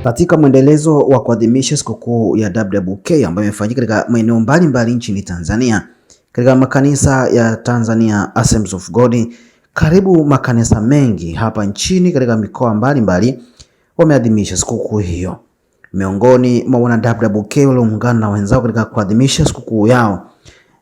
Katika mwendelezo wa kuadhimisha sikukuu ya WWK ambayo imefanyika katika maeneo mbalimbali nchini Tanzania, katika makanisa ya Tanzania Assemblies of God, karibu makanisa mengi hapa nchini katika mikoa mbalimbali wameadhimisha sikukuu hiyo. Miongoni mwa wana WWK walioungana na wenzao katika kuadhimisha sikukuu yao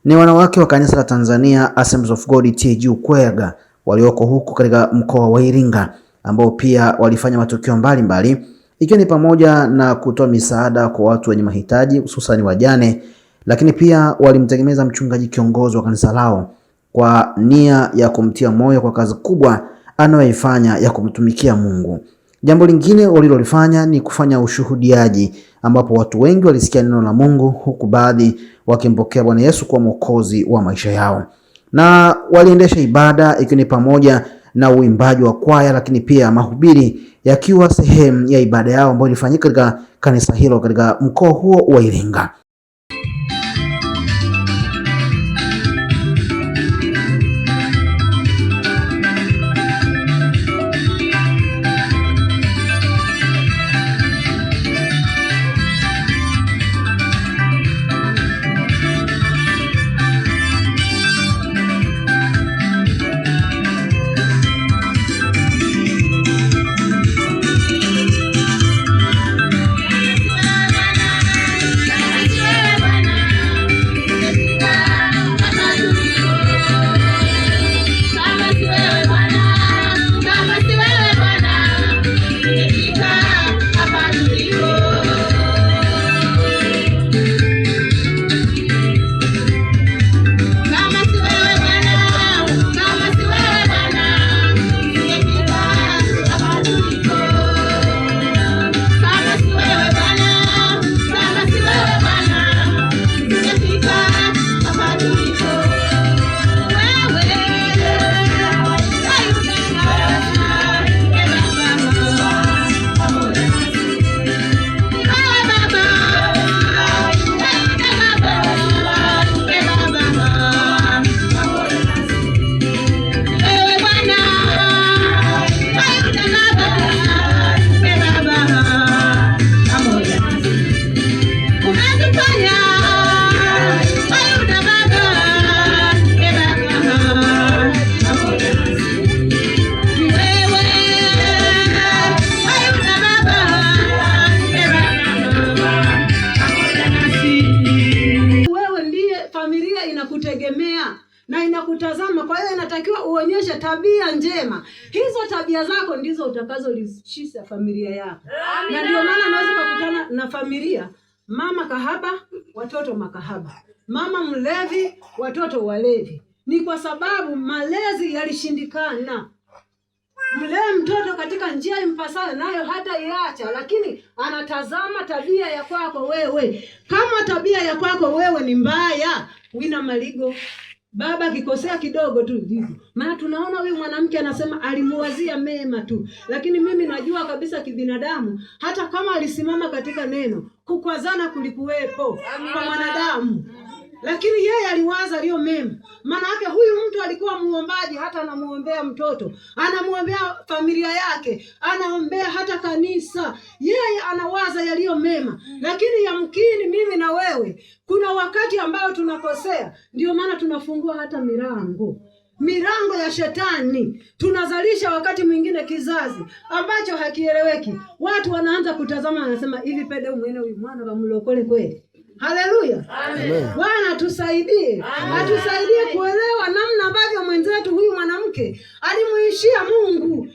ni wanawake wa kanisa la Tanzania Assemblies of God TAG Ukwega walioko huku katika mkoa wa Iringa, ambao pia walifanya matukio mbalimbali ikiwa ni pamoja na kutoa misaada kwa watu wenye mahitaji hususan wajane, lakini pia walimtegemeza mchungaji kiongozi wa kanisa lao kwa nia ya kumtia moyo kwa kazi kubwa anayoifanya ya kumtumikia Mungu. Jambo lingine walilolifanya ni kufanya ushuhudiaji, ambapo watu wengi walisikia neno la Mungu huku baadhi wakimpokea Bwana Yesu kuwa mwokozi wa maisha yao. Na waliendesha ibada ikiwa ni pamoja na uimbaji wa kwaya, lakini pia mahubiri yakiwa sehemu ya ibada yao ambayo ilifanyika katika kanisa hilo katika mkoa huo wa Iringa. Inakutegemea na inakutazama, kwa hiyo inatakiwa uonyeshe tabia njema. Hizo tabia zako ndizo utakazolishisha familia yako. Na ndio maana unaweza kukutana na familia, mama kahaba, watoto makahaba, mama mlevi, watoto walevi. Ni kwa sababu malezi yalishindikana. Mlee mtoto katika njia impasayo, nayo hata iacha, lakini anatazama tabia ya kwako wewe. Kama tabia ya kwako wewe ni mbaya, wina maligo. Baba akikosea kidogo tu hivyo. Maana tunaona huyu mwanamke anasema alimuwazia mema tu, lakini mimi najua kabisa kibinadamu, hata kama alisimama katika neno, kukwazana kulikuwepo kwa mwanadamu. Lakini yeye aliwaza lio mema. Maana yake huyu mtu alikuwa muombaji, hata anamuombea mtoto, anamuombea familia yake, anaombea hata kanisa. Yeye anawaza yaliyo mema. Lakini yamkini mimi na wewe kuna wakati ambao tunakosea, ndio maana tunafungua hata milango ya shetani. Tunazalisha wakati mwingine kizazi ambacho hakieleweki. Watu wanaanza kutazama, wanasema hivi pede umwene huyu mwana wa mlokole kweli. Haleluya. Amen. Bwana tusaidie. Atusaidie kuelewa namna ambavyo mwenzetu huyu mwanamke alimuishia Mungu.